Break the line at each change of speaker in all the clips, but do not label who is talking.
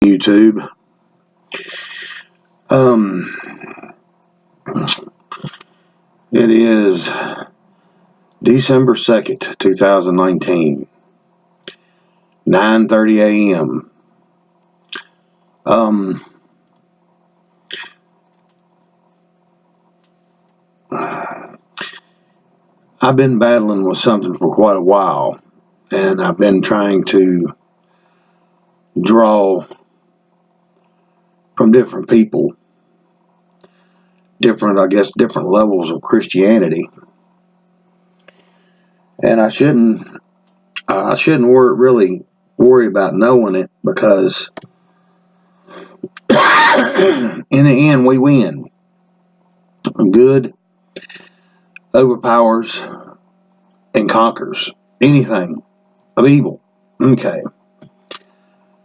YouTube. It is December 2nd, 2019, 9:30 a.m. I've been battling with something for quite a while, and I've been trying to draw from different people, different levels of Christianity. And I shouldn't really worry about knowing it, because in the end we win. Good overpowers and conquers anything of evil. Okay.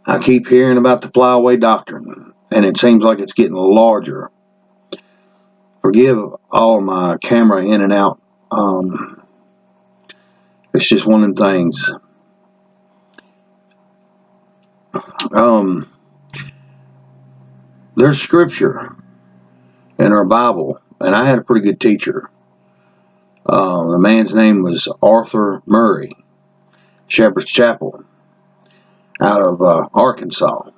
I keep hearing about the flyaway doctrine, and it seems like it's getting larger. Forgive all of my camera in and out. It's just one of them things. There's scripture in our Bible, and I had a pretty good teacher. The man's name was Arthur Murray, Shepherd's Chapel, out of Arkansas.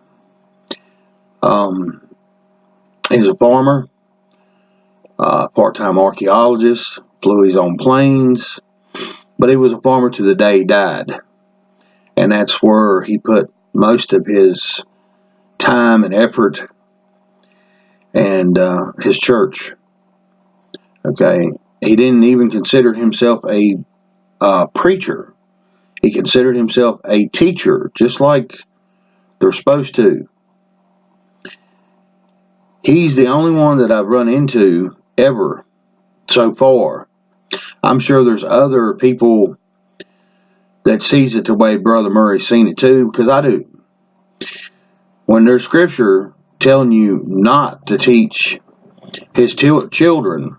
He's a farmer, part-time archaeologist, flew his own planes, but he was a farmer to the day he died. And that's where he put most of his time and effort, and his church. Okay, he didn't even consider himself a preacher. He considered himself a teacher, just like they're supposed to. He's the only one that I've run into ever so far. I'm sure there's other people that sees it the way Brother Murray's seen it too, because I do. When there's scripture telling you not to teach his children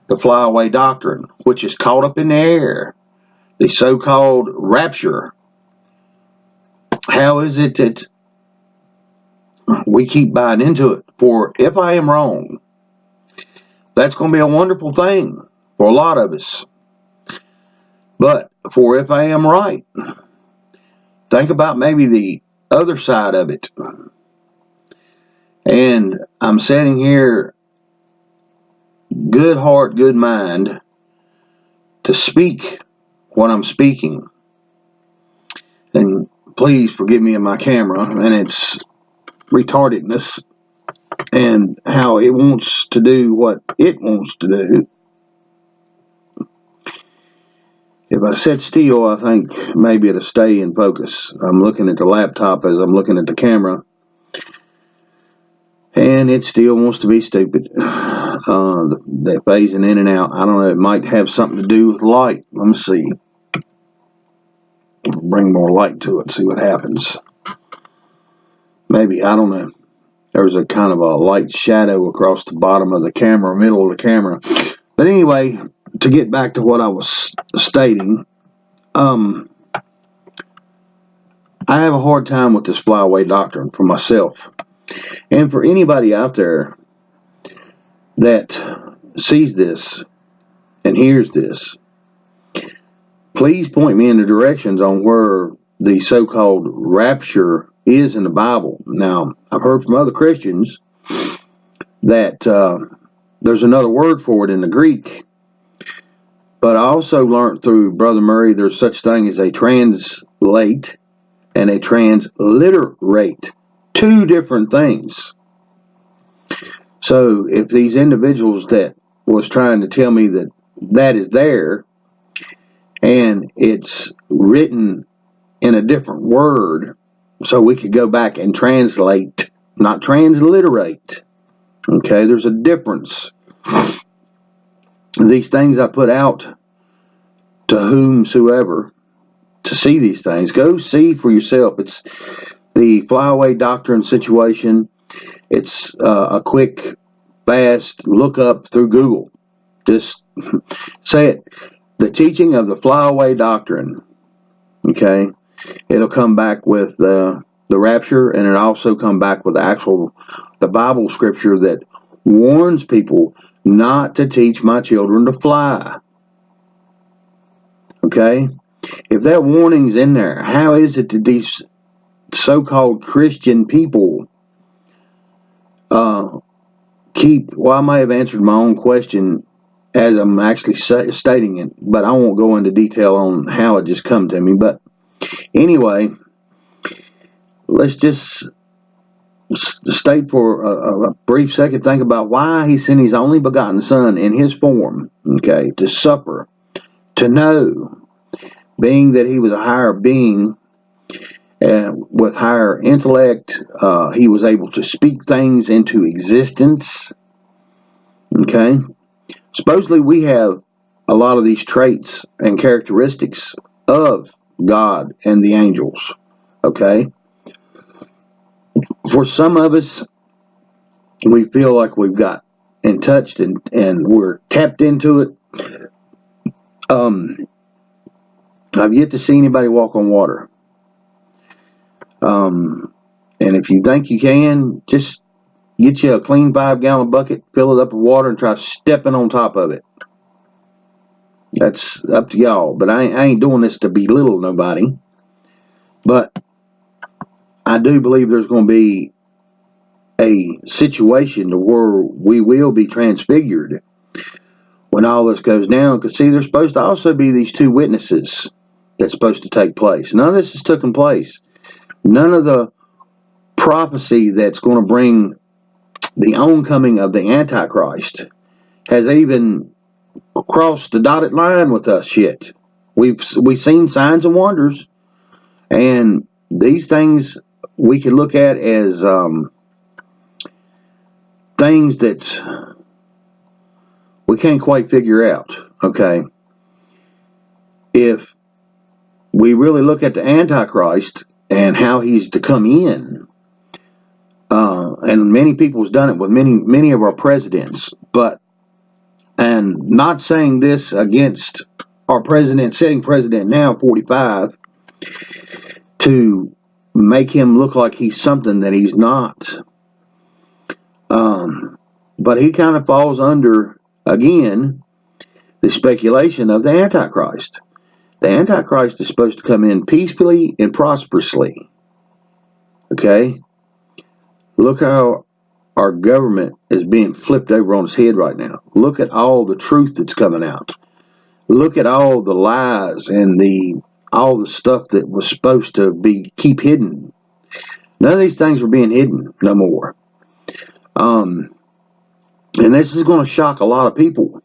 the flyaway doctrine, which is caught up in the air, the so-called rapture, how is it that we keep buying into it? For if I am wrong, that's going to be a wonderful thing for a lot of us. But for if I am right, think about maybe the other side of it. And I'm sitting here, good heart, good mind, to speak what I'm speaking. And please forgive me in my camera and its retardedness and how it wants to do what it wants to do. If I sit still, I think maybe it'll stay in focus. I'm looking at the laptop as I'm looking at the camera, and it still wants to be stupid. They're phasing in and out. I don't know, it might have something to do with light. Let me see. Bring more light to it, see what happens. Maybe, I don't know. There's a kind of a light shadow across the bottom of the camera, middle of the camera. But anyway, to get back to what I was stating, I have a hard time with this flyaway doctrine for myself. And for anybody out there that sees this and hears this, please point me in the directions on where the so-called rapture is in the Bible. Now, I've heard from other Christians that there's another word for it in the Greek, but I also learned through Brother Murray there's such thing as a translate and a transliterate. Two different things. So if these individuals that was trying to tell me that that is there and it's written in a different word, so we could go back and translate, not transliterate. Okay, there's a difference. These things I put out to whomsoever to see these things. Go see for yourself. It's the flyaway doctrine situation. It's a quick, fast look up through Google. Just say it. The teaching of the flyaway doctrine. Okay, it'll come back with the the rapture, and it also come back with the Bible scripture that warns people not to teach my children to fly. Okay? If that warning's in there, how is it that these so-called Christian people well, I may have answered my own question as I'm actually stating it, but I won't go into detail on how it just come to me. But anyway, let's just stay for a brief second, think about why he sent his only begotten Son in his form, okay, to suffer, to know, being that he was a higher being, with higher intellect, he was able to speak things into existence, okay. Supposedly we have a lot of these traits and characteristics of God and the angels, okay. For some of us, we feel like we've got in touch and we're tapped into it. I've yet to see anybody walk on water. And if you think you can, just get you a clean 5-gallon bucket, fill it up with water, and try stepping on top of it. That's up to y'all. But I ain't doing this to belittle nobody. But I do believe there's going to be a situation to where we will be transfigured when all this goes down. Because, see, there's supposed to also be these 2 witnesses that's supposed to take place. None of this has taken place. None of the prophecy that's going to bring the oncoming of the Antichrist has even crossed the dotted line with us yet. We've seen signs and wonders, and these things we can look at as things that we can't quite figure out, okay? If we really look at the Antichrist and how he's to come in, and many people's done it with many of our presidents, and not saying this against our sitting president now, 45, to make him look like he's something that he's not. But he kind of falls under, again, the speculation of the Antichrist. The Antichrist is supposed to come in peacefully and prosperously. Okay? Look how our government is being flipped over on its head right now. Look at all the truth that's coming out. Look at all the lies and all the stuff that was supposed to keep hidden. None of these things are being hidden no more. And this is going to shock a lot of people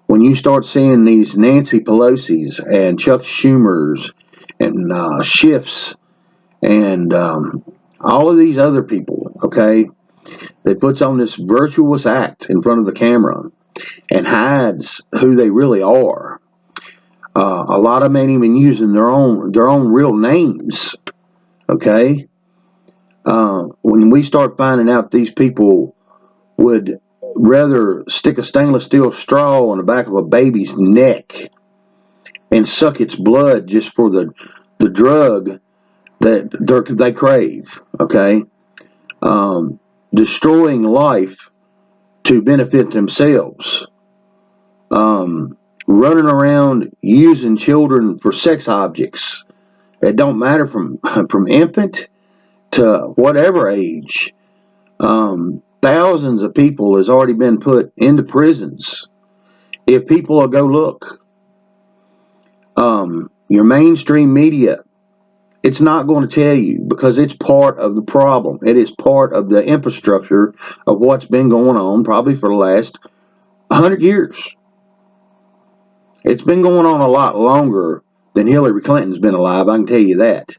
when you start seeing these Nancy Pelosi's and Chuck Schumer's and Schiff's and all of these other people, okay, that puts on this virtuous act in front of the camera and hides who they really are. A lot of them ain't even using their own real names, okay. When we start finding out these people would rather stick a stainless steel straw on the back of a baby's neck and suck its blood just for the drug that they crave, okay? Destroying life to benefit themselves. Running around using children for sex objects. It don't matter from infant to whatever age. Thousands of people has already been put into prisons. If people will go look, your mainstream media, it's not going to tell you because it's part of the problem. It is part of the infrastructure of what's been going on probably for the last 100 years. It's been going on a lot longer than Hillary Clinton's been alive, I can tell you that.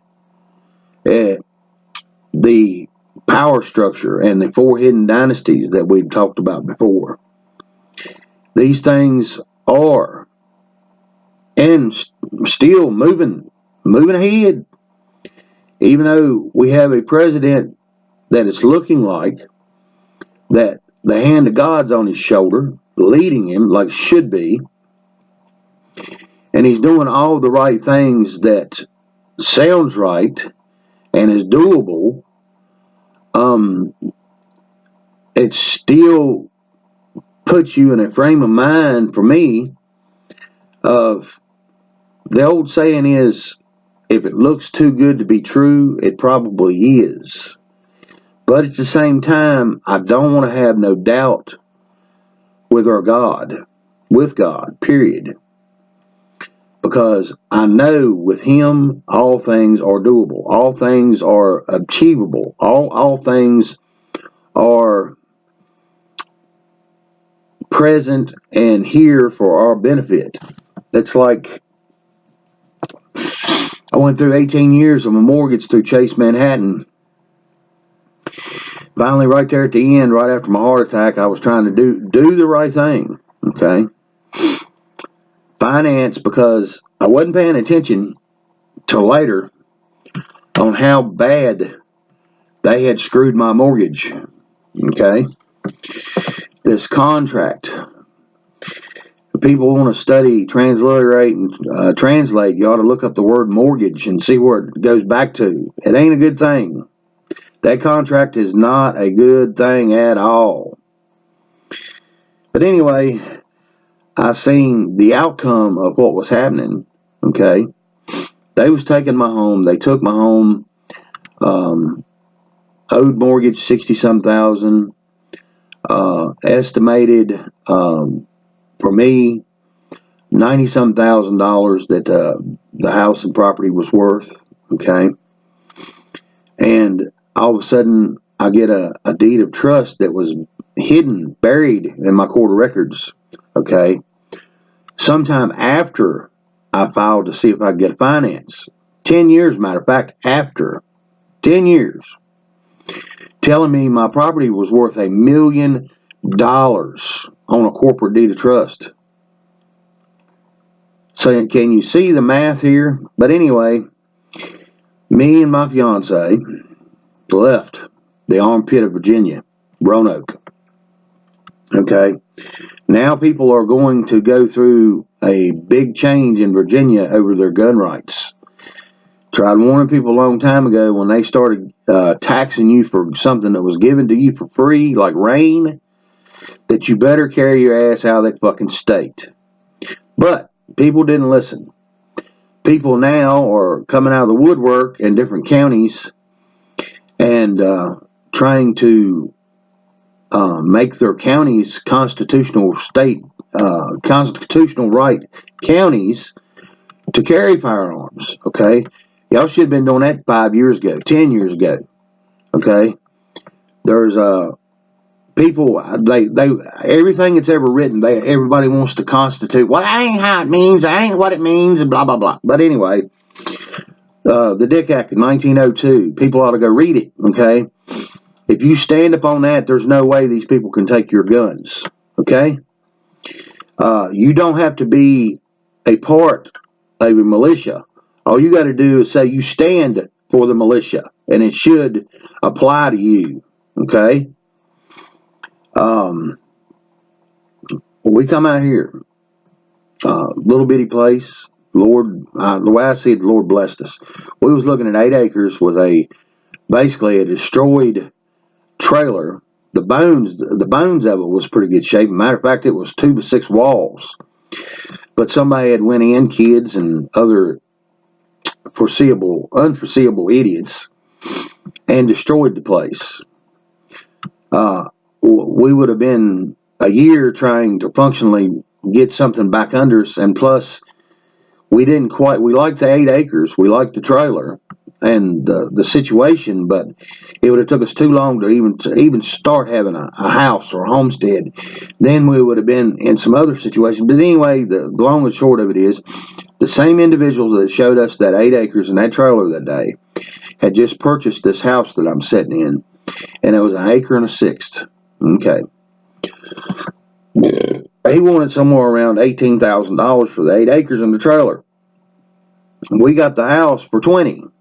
The power structure and the 4 hidden dynasties that we've talked about before. These things are and still moving ahead. Even though we have a president that is looking like that the hand of God's on his shoulder, leading him like it should be, and he's doing all the right things that sounds right and is doable, it still puts you in a frame of mind, for me, of the old saying is, if it looks too good to be true, it probably is. But at the same time, I don't want to have no doubt with God, period. Because I know with Him, all things are doable. All things are achievable. All things are present and here for our benefit. It's like I went through 18 years of a mortgage through Chase Manhattan. Finally, right there at the end, right after my heart attack, I was trying to do the right thing. Okay, finance, because I wasn't paying attention till later on how bad they had screwed my mortgage. Okay, this contract. People want to study, transliterate, and translate. You ought to look up the word mortgage and see where it goes back to. It ain't a good thing. That contract is not a good thing at all. But anyway, I seen the outcome of what was happening. Okay, they was taking my home. They took my home. Owed mortgage 60-some thousand. Estimated for me $90-some thousand that the house and property was worth. Okay, and all of a sudden I get a deed of trust that was hidden, buried in my court of records. Okay, sometime after I filed to see if I could get a finance. 10 years, matter of fact, after 10 years, telling me my property was worth $1 million on a corporate deed of trust. So can you see the math here? But anyway, me and my fiance left the armpit of Virginia, Roanoke. Okay, now people are going to go through a big change in Virginia over their gun rights. Tried warning people a long time ago when they started taxing you for something that was given to you for free, like rain, that you better carry your ass out of that fucking state. But people didn't listen. People now are coming out of the woodwork in different counties and trying to make their counties constitutional right counties to carry firearms. Okay, y'all should have been doing that 5 years ago, 10 years ago. Okay, there's people, they everything that's ever written, everybody wants to constitute. Well, that ain't how it means. That ain't what it means, and blah blah blah. But anyway, the Dick Act of 1902. People ought to go read it. Okay, if you stand up on that, there's no way these people can take your guns. Okay, you don't have to be a part of a militia. All you got to do is say you stand for the militia, and it should apply to you. Okay. We come out here, little bitty place. Lord, the way I see it, the Lord blessed us. We was looking at 8 acres with basically a destroyed trailer. The bones of it was pretty good shape. Matter of fact, it was 2 by 6 walls. But somebody had went in, kids and other unforeseeable idiots, and destroyed the place. We would have been a year trying to functionally get something back under us, and plus we liked the 8 acres, we liked the trailer and the situation, but it would have took us too long to even start having a house or a homestead. Then we would have been in some other situation. But anyway, the long and short of it is, the same individuals that showed us that 8 acres and that trailer that day had just purchased this house that I'm sitting in, and it was 1 acre and 1/6. Okay. He wanted somewhere around $18,000 for the 8 acres and the trailer. We got the house for $20,000.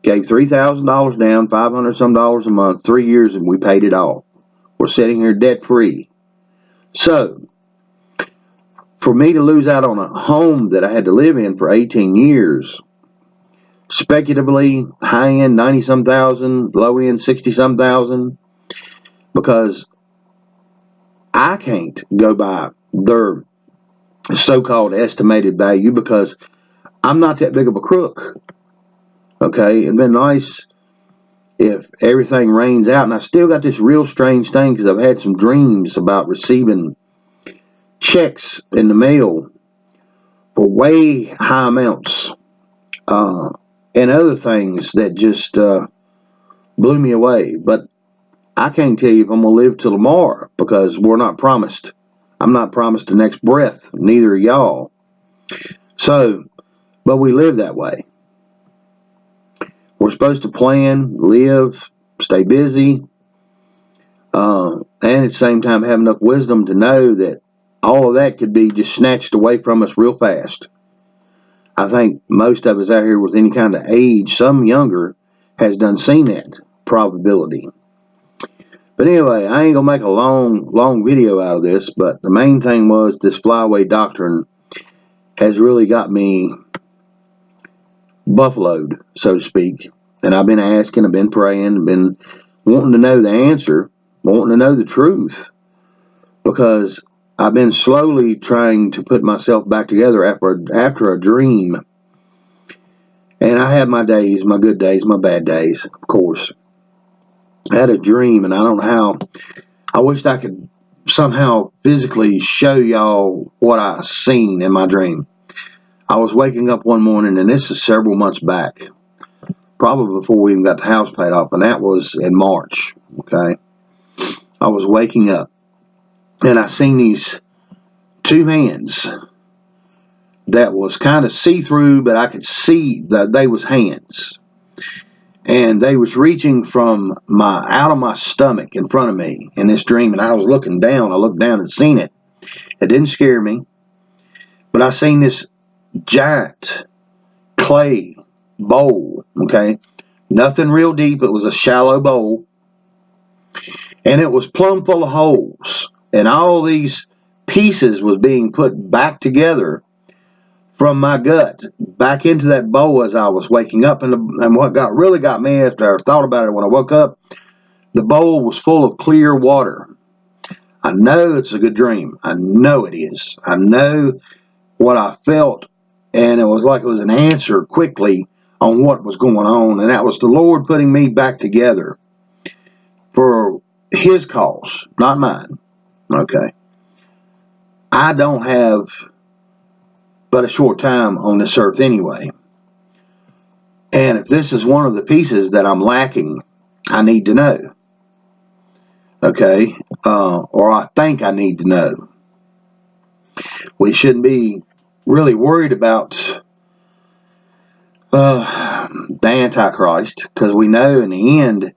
Gave $3,000 down, $500 some a month, 3 years, and we paid it off. We're sitting here debt free. So, for me to lose out on a home that I had to live in for 18 years, speculatively, high end 90-some thousand, low end 60-some thousand, because I can't go by their so-called estimated value because I'm not that big of a crook. Okay, it'd been nice if everything rains out, and I still got this real strange thing because I've had some dreams about receiving checks in the mail for way high amounts, and other things that just blew me away. But I can't tell you if I'm going to live till tomorrow because we're not promised. I'm not promised the next breath, neither are y'all. So, but we live that way. We're supposed to plan, live, stay busy, and at the same time have enough wisdom to know that all of that could be just snatched away from us real fast. I think most of us out here with any kind of age, some younger, has done seen that probability. But anyway, I ain't gonna make a long video out of this, but the main thing was this flyaway doctrine has really got me buffaloed, so to speak. And I've been asking, I've been praying, I've been wanting to know the answer, wanting to know the truth, because I've been slowly trying to put myself back together after a dream. And I have my days, my good days, my bad days, of course. I had a dream, and I don't know how. I wished I could somehow physically show y'all what I seen in my dream. I was waking up one morning, and this is several months back, probably before we even got the house paid off, and that was in March, okay? I was waking up, and I seen these two hands that was kind of see-through, but I could see that they was hands. And they was reaching from out of my stomach in front of me in this dream, and I was looking down. I looked down and seen it. It didn't scare me, but I seen this giant clay bowl, okay? Nothing real deep. It was a shallow bowl, and it was plumb full of holes, and all these pieces was being put back together from my gut back into that bowl as I was waking up. And what really got me after I thought about it when I woke up, the bowl was full of clear water. I know it's a good dream. I know it is. I know what I felt, and it was like it was an answer quickly on what was going on, and that was the Lord putting me back together for His cause, not mine. Okay. I don't have but a short time on this earth anyway. And if this is one of the pieces that I'm lacking, I need to know. Okay? Or I think I need to know. We shouldn't be really worried about the Antichrist, because we know in the end,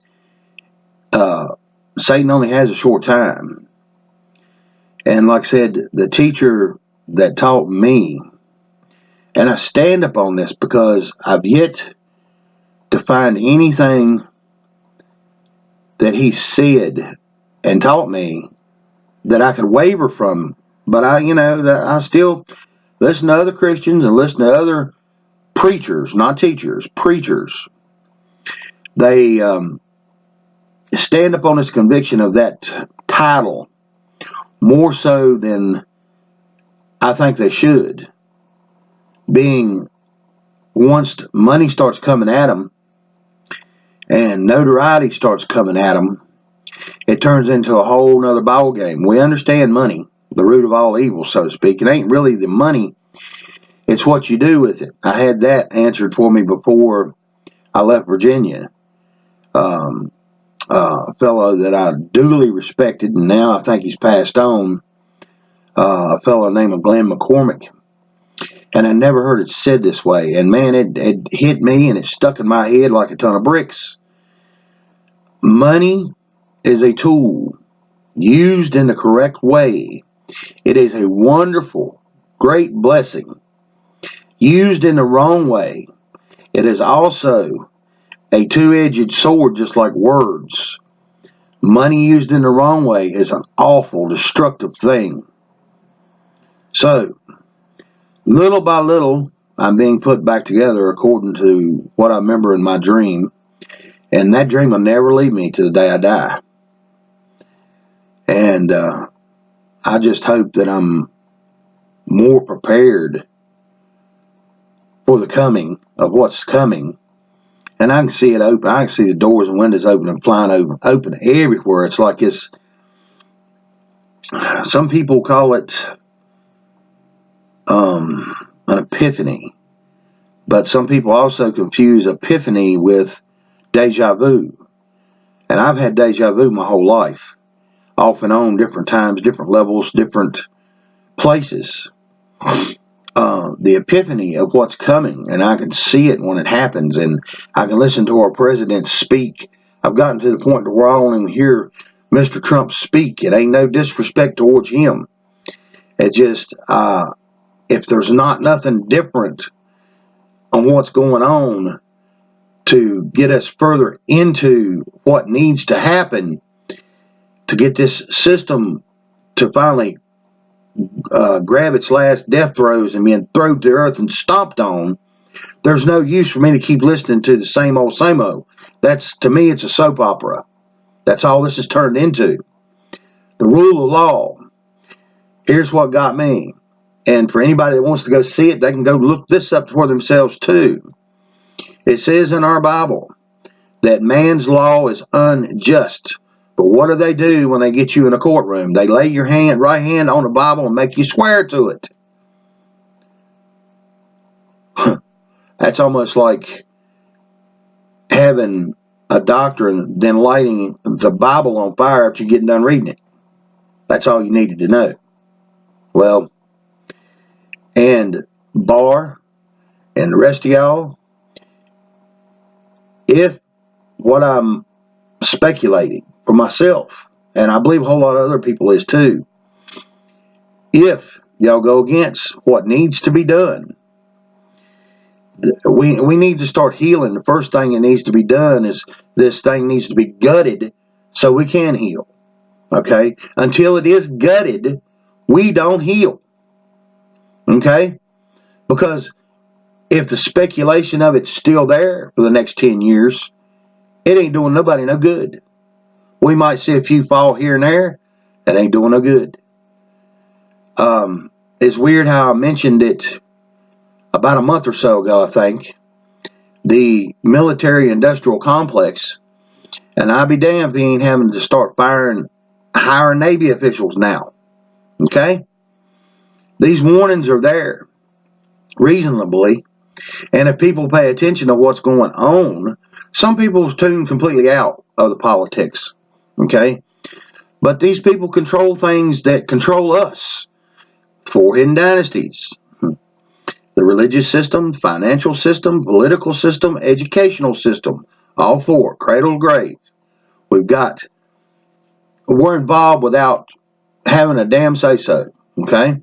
Satan only has a short time. And like I said, the teacher that taught me, and I stand up on this because I've yet to find anything that he said and taught me that I could waver from. But I still listen to other Christians and listen to other preachers, not teachers, preachers. They stand up on this conviction of that title more so than I think they should. Being once money starts coming at them and notoriety starts coming at them, it turns into a whole nother ball game. We understand money, the root of all evil, so to speak. It ain't really the money, it's what you do with it. I had that answered for me before I left Virginia. A fellow that I duly respected, and now I think he's passed on, a fellow named Glenn McCormick. And I never heard it said this way. And man, it hit me and it stuck in my head like a ton of bricks. Money is a tool. Used in the correct way, it is a wonderful, great blessing. Used in the wrong way, it is also a two-edged sword, just like words. Money used in the wrong way is an awful, destructive thing. So, little by little, I'm being put back together according to what I remember in my dream. And that dream will never leave me to the day I die. And I just hope that I'm more prepared for the coming of what's coming. And I can see it open. I can see the doors and windows open and flying open everywhere. It's like it's, some people call it an epiphany. But some people also confuse epiphany with deja vu. And I've had deja vu my whole life, off and on, different times, different levels, different places. The epiphany of what's coming, and I can see it when it happens, and I can listen to our president speak. I've gotten to the point where I don't even hear Mr. Trump speak. It ain't no disrespect towards him. It just, if there's nothing different on what's going on to get us further into what needs to happen to get this system to finally grab its last death throes and being thrown to earth and stomped on, there's no use for me to keep listening to the same old, same old. That's, to me, it's a soap opera. That's all this has turned into. The rule of law. Here's what got me. And for anybody that wants to go see it, they can go look this up for themselves too. It says in our Bible that man's law is unjust. But what do they do when they get you in a courtroom? They lay your right hand on the Bible and make you swear to it. That's almost like having a doctor and then lighting the Bible on fire after you're getting done reading it. That's all you needed to know. Well, and Barr and the rest of y'all, if what I'm speculating for myself, and I believe a whole lot of other people is too, if y'all go against what needs to be done, we need to start healing. The first thing that needs to be done is this thing needs to be gutted so we can heal. Okay? Until it is gutted, we don't heal. Okay? Because if the speculation of it's still there for the next 10 years, it ain't doing nobody no good. We might see a few fall here and there. That ain't doing no good. It's weird how I mentioned it about a month or so ago, I think. The military-industrial complex, and I'll be damned if he ain't having to start hiring Navy officials now. Okay? These warnings are there, reasonably, and if people pay attention to what's going on, some people tune completely out of the politics. Okay? But these people control things that control us. 4 hidden dynasties. The religious system, financial system, political system, educational system. All 4, cradle to grave. We're involved without having a damn say-so. Okay?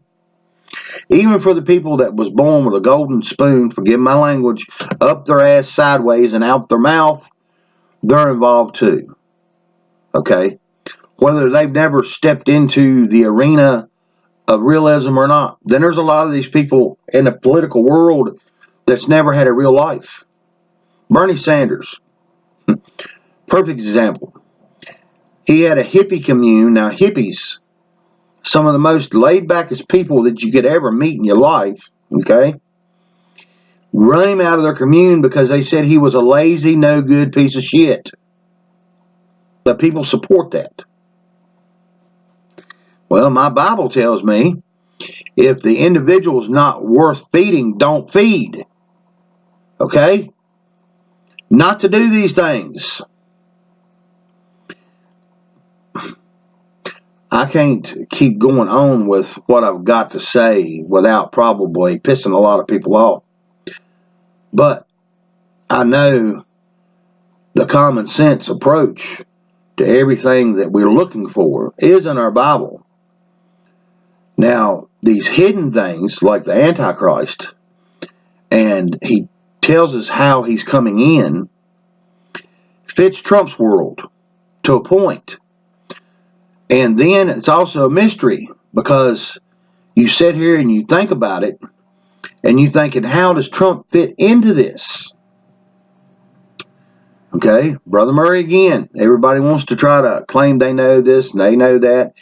Even for the people that was born with a golden spoon, forgive my language, up their ass sideways and out their mouth, they're involved too. Okay? Whether they've never stepped into the arena of realism or not. Then there's a lot of these people in the political world that's never had a real life. Bernie Sanders, perfect example. He had a hippie commune. Now hippies, some of the most laid-backest people that you could ever meet in your life, okay, run him out of their commune because they said he was a lazy, no-good piece of shit. But people support that. Well, my Bible tells me if the individual's not worth feeding, don't feed. Okay? Not to do these things. I can't keep going on with what I've got to say without probably pissing a lot of people off. But I know the common sense approach to everything that we're looking for is in our Bible. Now, these hidden things like the Antichrist, and he tells us how he's coming in, fits Trump's world to a point. And then it's also a mystery because you sit here and you think about it, And you thinking, how does Trump fit into this? Okay, Brother Murray again. Everybody wants to try to claim they know this and they know that.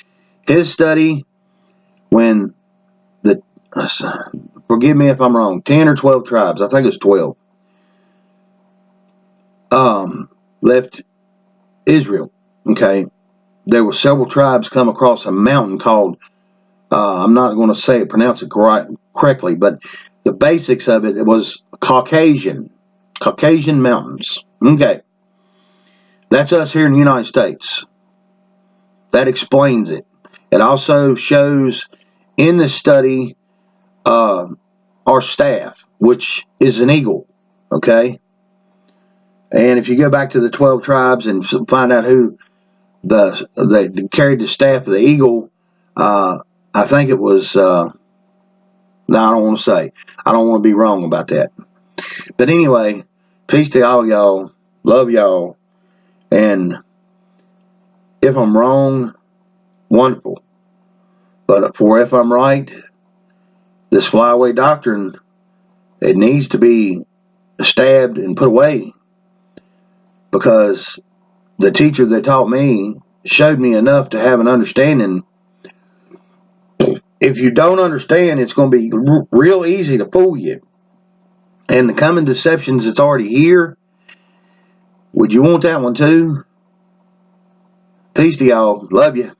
His study, when the, forgive me if I'm wrong, 10 or 12 tribes, I think it's 12, left Israel. Okay, there were several tribes come across a mountain called, I'm not going to pronounce it correctly, but the basics of it was Caucasian mountains. Okay, that's us here in the United States. That explains it. It also shows in the study our staff, which is an eagle. Okay, and if you go back to the 12 tribes and find out who they carried the staff of the eagle, I think it was. No, I don't want to say. I don't want to be wrong about that. But anyway, peace to all y'all. Love y'all. And if I'm wrong, wonderful. But if I'm right, this flyaway doctrine, it needs to be stabbed and put away, because the teacher that taught me showed me enough to have an understanding. If you don't understand, it's going to be real easy to fool you. And the coming deceptions that's already here, would you want that one too? Peace to y'all. Love you.